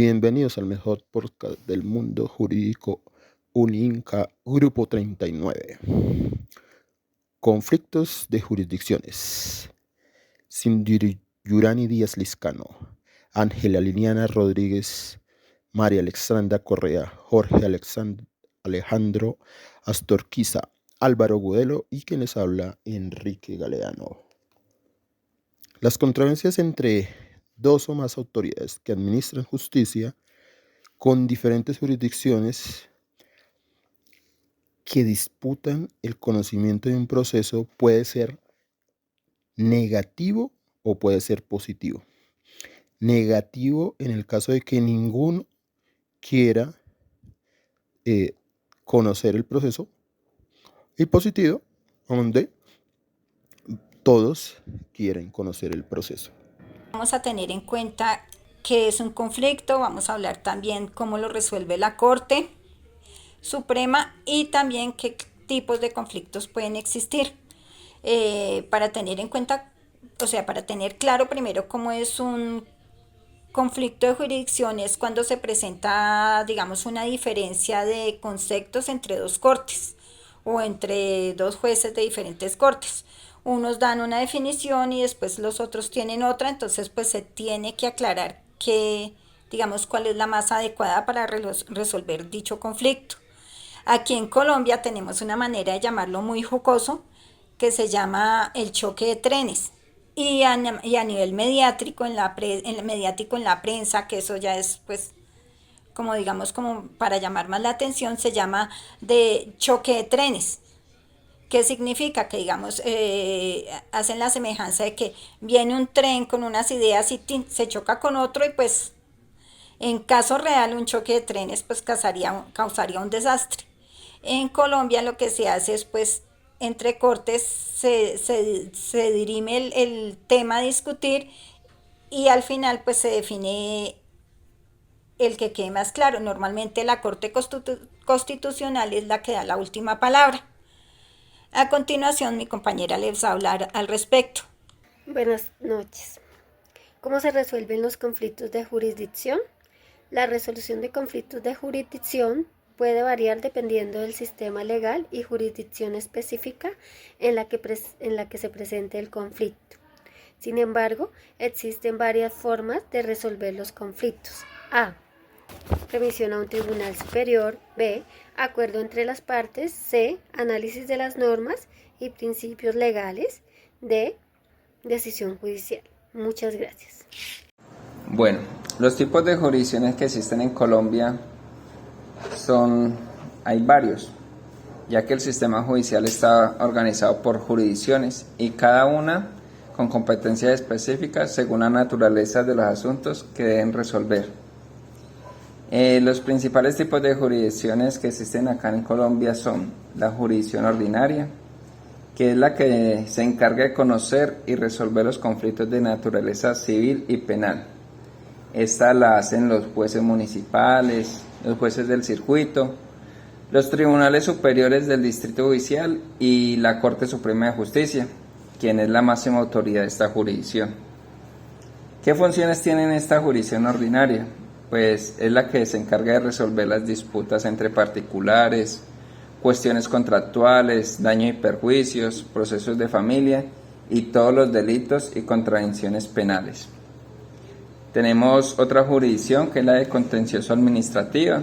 Bienvenidos al mejor podcast del mundo jurídico Uninca Grupo 39. Conflictos de jurisdicciones. Cindy Yurani Díaz Liscano, Ángela Liliana Rodríguez, María Alexandra Correa, Jorge Alejandro Astorquiza, Álvaro Gudelo y quien les habla, Enrique Galeano. Las controversias entre dos o más autoridades que administran justicia con diferentes jurisdicciones que disputan el conocimiento de un proceso puede ser negativo o puede ser positivo. Negativo en el caso de que ninguno quiera conocer el proceso, y positivo donde todos quieren conocer el proceso. Vamos a tener en cuenta qué es un conflicto, vamos a hablar también cómo lo resuelve la Corte Suprema y también qué tipos de conflictos pueden existir. Para tener en cuenta, para tener claro primero cómo es un conflicto de jurisdicción es cuando se presenta, digamos, una diferencia de conceptos entre dos cortes o entre dos jueces de diferentes cortes. Unos dan una definición y después los otros tienen otra, entonces pues se tiene que aclarar que, digamos, cuál es la más adecuada para resolver dicho conflicto. Aquí en Colombia tenemos una manera de llamarlo muy jocoso que se llama el choque de trenes. Y a nivel mediático mediático en la prensa, que eso ya es pues como digamos como para llamar más la atención, se llama de choque de trenes. ¿Qué significa? Que digamos, hacen la semejanza de que viene un tren con unas ideas y se choca con otro y pues en caso real un choque de trenes pues causaría un desastre. En Colombia lo que se hace es pues entre cortes se dirime el tema a discutir y al final pues se define el que quede más claro. Normalmente la Corte Constitucional es la que da la última palabra. A continuación mi compañera les va a hablar al respecto. Buenas noches. ¿Cómo se resuelven los conflictos de jurisdicción? La resolución de conflictos de jurisdicción puede variar dependiendo del sistema legal y jurisdicción específica en la que se presente el conflicto. Sin embargo, existen varias formas de resolver los conflictos. A. Remisión a un tribunal superior. B. Acuerdo entre las partes. C. Análisis de las normas y principios legales. D. Decisión judicial. Muchas gracias. Bueno, los tipos de jurisdicciones que existen en Colombia hay varios, ya que el sistema judicial está organizado por jurisdicciones y cada una con competencias específicas según la naturaleza de los asuntos que deben resolver. Los principales tipos de jurisdicciones que existen acá en Colombia son la jurisdicción ordinaria, que es la que se encarga de conocer y resolver los conflictos de naturaleza civil y penal. Esta la hacen los jueces municipales, los jueces del circuito, los tribunales superiores del Distrito Judicial y la Corte Suprema de Justicia, quien es la máxima autoridad de esta jurisdicción. ¿Qué funciones tiene esta jurisdicción ordinaria? Pues es la que se encarga de resolver las disputas entre particulares, cuestiones contractuales, daños y perjuicios, procesos de familia y todos los delitos y contravenciones penales. Tenemos otra jurisdicción que es la de contencioso administrativa,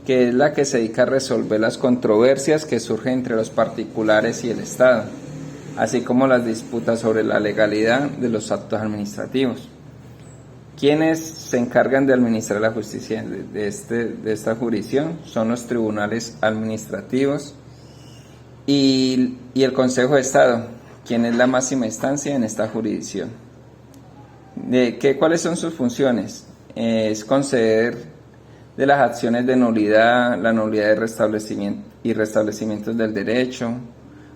que es la que se dedica a resolver las controversias que surgen entre los particulares y el Estado, así como las disputas sobre la legalidad de los actos administrativos. Quienes se encargan de administrar la justicia de esta jurisdicción son los tribunales administrativos y el Consejo de Estado, quien es la máxima instancia en esta jurisdicción. ¿Cuáles son sus funciones? Es conceder de las acciones de nulidad, la nulidad de restablecimiento y restablecimientos del derecho,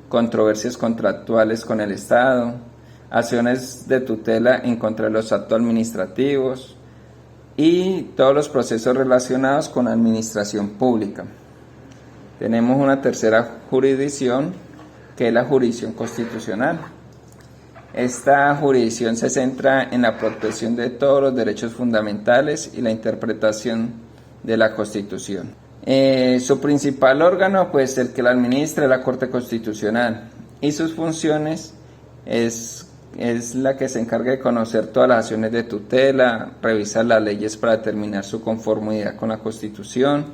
controversias contractuales con el Estado, acciones de tutela en contra de los actos administrativos y todos los procesos relacionados con la administración pública. Tenemos una tercera jurisdicción que es la jurisdicción constitucional. Esta jurisdicción se centra en la protección de todos los derechos fundamentales y la interpretación de la Constitución. Su principal órgano, pues el que la administra, es la Corte Constitucional, y sus funciones es la que se encarga de conocer todas las acciones de tutela, revisar las leyes para determinar su conformidad con la Constitución,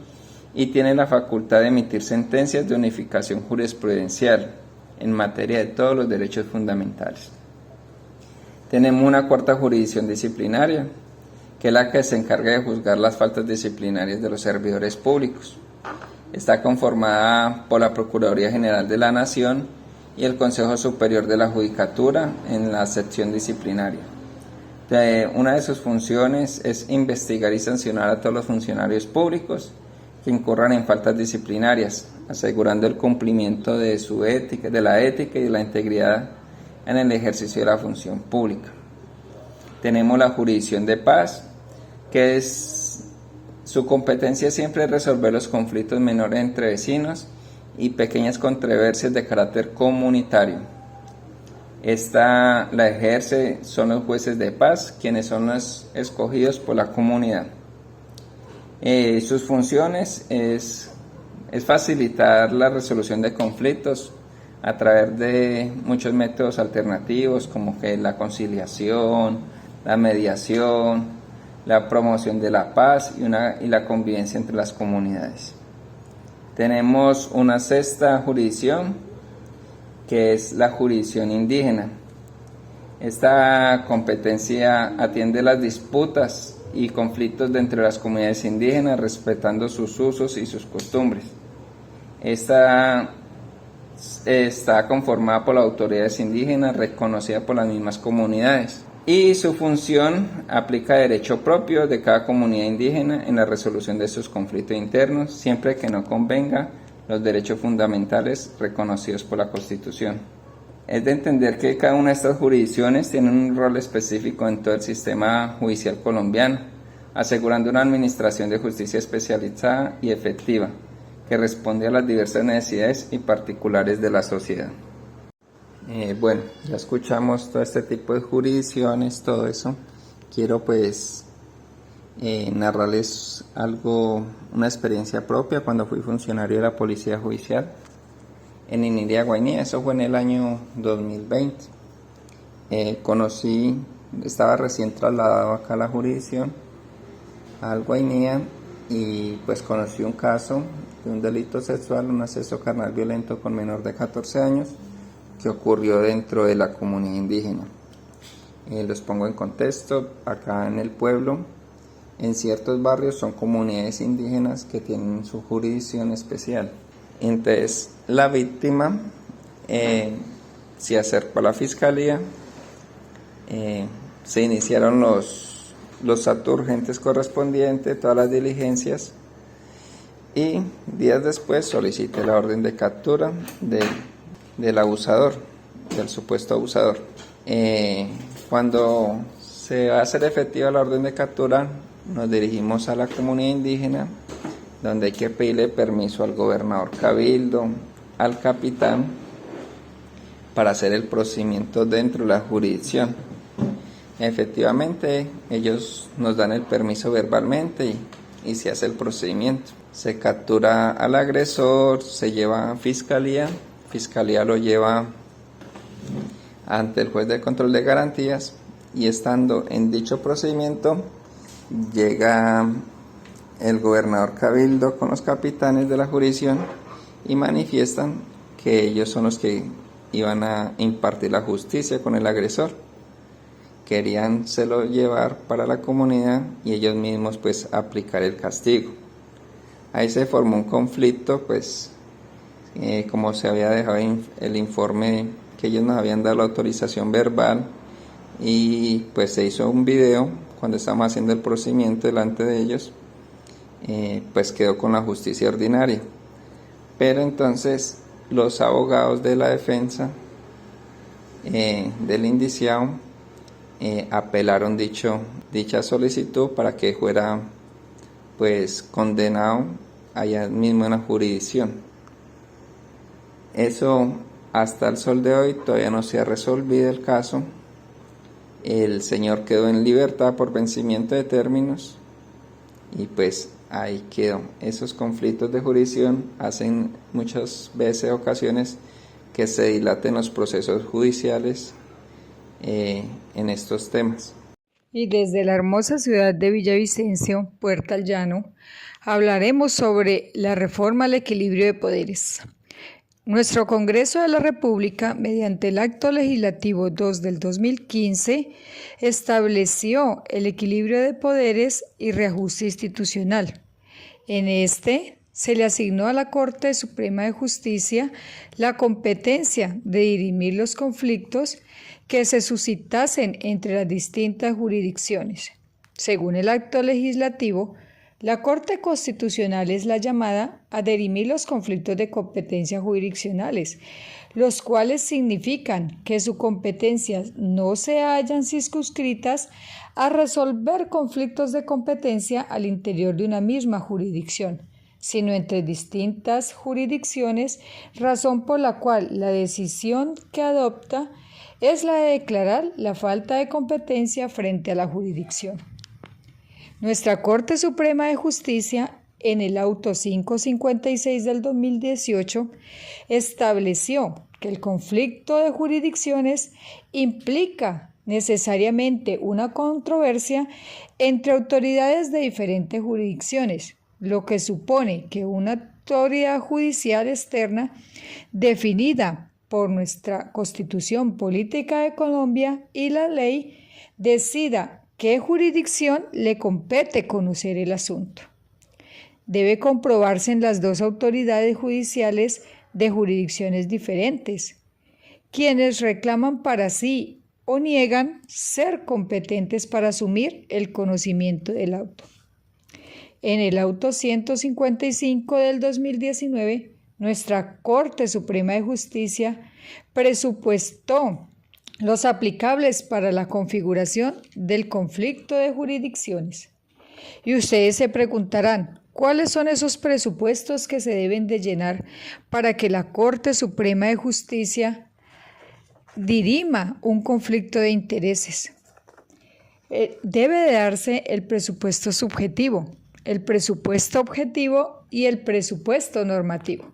y tiene la facultad de emitir sentencias de unificación jurisprudencial en materia de todos los derechos fundamentales. Tenemos una cuarta jurisdicción disciplinaria, que es la que se encarga de juzgar las faltas disciplinarias de los servidores públicos. Está conformada por la Procuraduría General de la Nación y el Consejo Superior de la Judicatura en la sección disciplinaria. Una de sus funciones es investigar y sancionar a todos los funcionarios públicos que incurran en faltas disciplinarias, asegurando el cumplimiento de su ética, de la ética y de la integridad en el ejercicio de la función pública. Tenemos la jurisdicción de paz, que su competencia siempre es resolver los conflictos menores entre vecinos y pequeñas controversias de carácter comunitario. Esta la son los jueces de paz, quienes son los escogidos por la comunidad. Sus funciones es facilitar la resolución de conflictos a través de muchos métodos alternativos, como que la conciliación, la mediación, la promoción de la paz y la convivencia entre las comunidades. Tenemos una sexta jurisdicción, que es la jurisdicción indígena. Esta competencia atiende las disputas y conflictos dentro de las comunidades indígenas, respetando sus usos y sus costumbres. Esta está conformada por las autoridades indígenas, reconocida por las mismas comunidades, y su función aplica derecho propio de cada comunidad indígena en la resolución de sus conflictos internos, siempre que no convenga los derechos fundamentales reconocidos por la Constitución. Es de entender que cada una de estas jurisdicciones tiene un rol específico en todo el sistema judicial colombiano, asegurando una administración de justicia especializada y efectiva, que responde a las diversas necesidades y particulares de la sociedad. Bueno, ya escuchamos todo este tipo de jurisdicciones, todo eso. Quiero pues narrarles una experiencia propia cuando fui funcionario de la Policía Judicial en Inirida, Guainía. Eso fue en el año 2020. Estaba recién trasladado acá a la jurisdicción, al Guainía, y pues conocí un caso de un delito sexual, un acceso carnal violento con menor de 14 años, que ocurrió dentro de la comunidad indígena. Los pongo en contexto. Acá en el pueblo, en ciertos barrios, son comunidades indígenas que tienen su jurisdicción especial. Entonces la víctima se acercó a la fiscalía, se iniciaron los actos urgentes correspondientes, todas las diligencias, y días después solicité la orden de captura del abusador, del supuesto abusador. Cuando se va a hacer efectiva la orden de captura, nos dirigimos a la comunidad indígena, donde hay que pedirle permiso al gobernador cabildo, al capitán, para hacer el procedimiento dentro de la jurisdicción. Efectivamente, ellos nos dan el permiso verbalmente y se hace el procedimiento. Se captura al agresor, se lleva a fiscalía lo lleva ante el juez de control de garantías, y estando en dicho procedimiento llega el gobernador cabildo con los capitanes de la jurisdicción y manifiestan que ellos son los que iban a impartir la justicia con el agresor. Querían llevar para la comunidad y ellos mismos pues aplicar el castigo. Ahí se formó un conflicto, pues como se había dejado el informe que ellos nos habían dado la autorización verbal, y pues se hizo un video cuando estábamos haciendo el procedimiento delante de ellos, pues quedó con la justicia ordinaria. Pero entonces los abogados de la defensa del indiciado apelaron dicha solicitud para que fuera pues condenado allá mismo en la jurisdicción. Eso hasta el sol de hoy todavía no se ha resolvido el caso. El señor quedó en libertad por vencimiento de términos y pues ahí quedó. Esos conflictos de jurisdicción hacen muchas veces, ocasiones, que se dilaten los procesos judiciales en estos temas. Y desde la hermosa ciudad de Villavicencio, Puerta al Llano, hablaremos sobre la reforma al equilibrio de poderes. Nuestro Congreso de la República, mediante el Acto Legislativo 2 del 2015, estableció el equilibrio de poderes y reajuste institucional. En este se le asignó a la Corte Suprema de Justicia la competencia de dirimir los conflictos que se suscitasen entre las distintas jurisdicciones. Según el acto legislativo, la Corte Constitucional es la llamada a dirimir los conflictos de competencia jurisdiccionales, los cuales significan que sus competencias no se hallan circunscritas a resolver conflictos de competencia al interior de una misma jurisdicción, sino entre distintas jurisdicciones, razón por la cual la decisión que adopta es la de declarar la falta de competencia frente a la jurisdicción. Nuestra Corte Suprema de Justicia, en el auto 556 del 2018, estableció que el conflicto de jurisdicciones implica necesariamente una controversia entre autoridades de diferentes jurisdicciones, lo que supone que una autoridad judicial externa definida por nuestra Constitución Política de Colombia y la ley decida qué jurisdicción le compete conocer el asunto. Debe comprobarse en las dos autoridades judiciales de jurisdicciones diferentes, quienes reclaman para sí o niegan ser competentes para asumir el conocimiento del auto. En el auto 155 del 2019, nuestra Corte Suprema de Justicia presupuestó los aplicables para la configuración del conflicto de jurisdicciones. Y ustedes se preguntarán, ¿cuáles son esos presupuestos que se deben de llenar para que la Corte Suprema de Justicia dirima un conflicto de intereses? Debe de darse el presupuesto subjetivo, el presupuesto objetivo y el presupuesto normativo.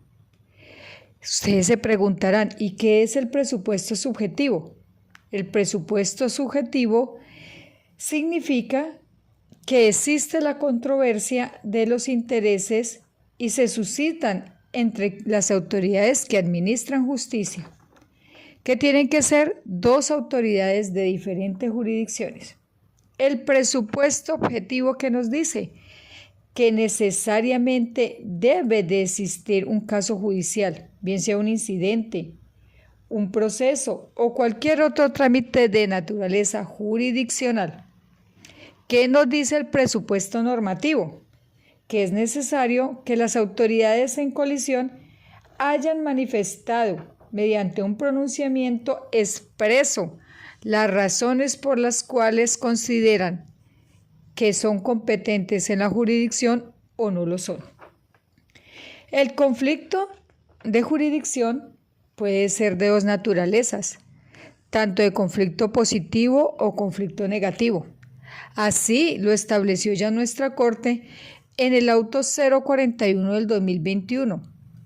Ustedes se preguntarán, ¿y qué es el presupuesto subjetivo? El presupuesto subjetivo significa que existe la controversia de los intereses y se suscitan entre las autoridades que administran justicia, que tienen que ser dos autoridades de diferentes jurisdicciones. El presupuesto objetivo que nos dice que necesariamente debe de existir un caso judicial, bien sea un incidente, un proceso o cualquier otro trámite de naturaleza jurisdiccional. ¿Qué nos dice el presupuesto normativo? Que es necesario que las autoridades en colisión hayan manifestado mediante un pronunciamiento expreso las razones por las cuales consideran que son competentes en la jurisdicción o no lo son. El conflicto de jurisdicción puede ser de dos naturalezas, tanto de conflicto positivo o conflicto negativo. Así lo estableció ya nuestra Corte en el auto 041 del 2021,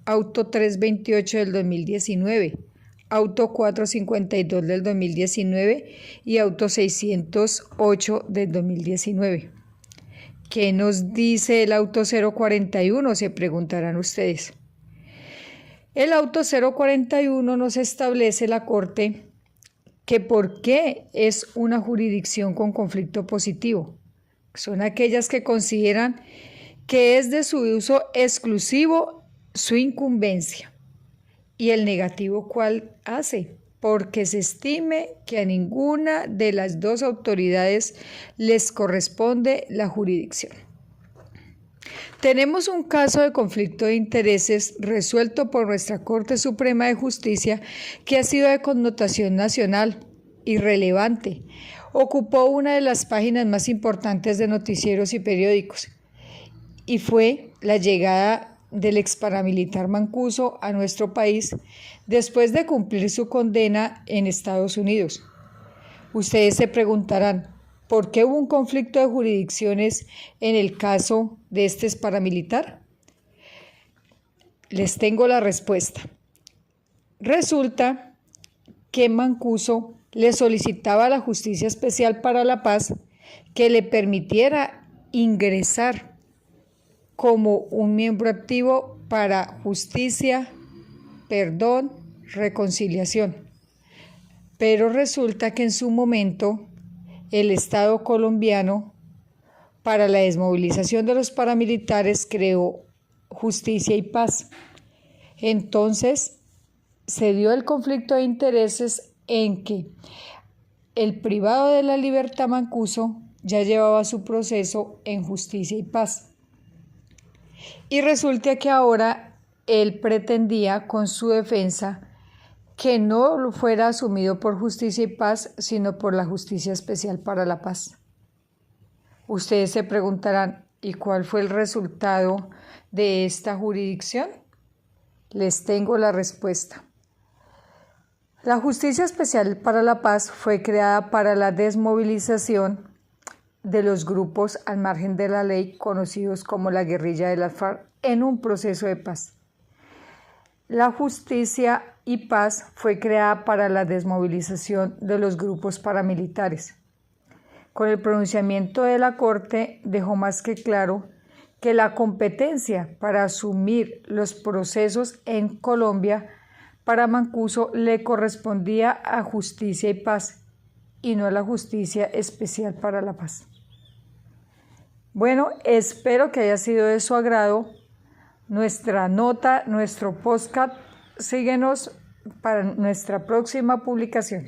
auto 328 del 2019, auto 452 del 2019 y auto 608 del 2019. ¿Qué nos dice el auto 041? Se preguntarán ustedes. El auto 041 nos establece la Corte que por qué es una jurisdicción con conflicto positivo. Son aquellas que consideran que es de su uso exclusivo su incumbencia. Y el negativo, ¿cuál hace? Porque se estime que a ninguna de las dos autoridades les corresponde la jurisdicción. Tenemos un caso de conflicto de intereses resuelto por nuestra Corte Suprema de Justicia que ha sido de connotación nacional y relevante. Ocupó una de las páginas más importantes de noticieros y periódicos y fue la llegada del ex paramilitar Mancuso a nuestro país después de cumplir su condena en Estados Unidos. Ustedes se preguntarán, ¿por qué hubo un conflicto de jurisdicciones en el caso de este ex paramilitar? Les tengo la respuesta. Resulta que Mancuso le solicitaba a la Justicia Especial para la Paz que le permitiera ingresar como un miembro activo para justicia, perdón, reconciliación. Pero resulta que en su momento el Estado colombiano, para la desmovilización de los paramilitares, creó Justicia y Paz. Entonces se dio el conflicto de intereses en que el privado de la libertad Mancuso ya llevaba su proceso en Justicia y Paz. Y resulta que ahora él pretendía con su defensa que no fuera asumido por Justicia y Paz, sino por la Justicia Especial para la Paz. Ustedes se preguntarán, ¿y cuál fue el resultado de esta jurisdicción? Les tengo la respuesta. La Justicia Especial para la Paz fue creada para la desmovilización de los grupos al margen de la ley conocidos como la guerrilla de las FARC en un proceso de paz. La Justicia y Paz fue creada para la desmovilización de los grupos paramilitares. Con el pronunciamiento de la Corte dejó más que claro que la competencia para asumir los procesos en Colombia para Mancuso le correspondía a Justicia y Paz y no a la Justicia Especial para la Paz. Bueno, espero que haya sido de su agrado nuestra nota, nuestro podcast. Síguenos para nuestra próxima publicación.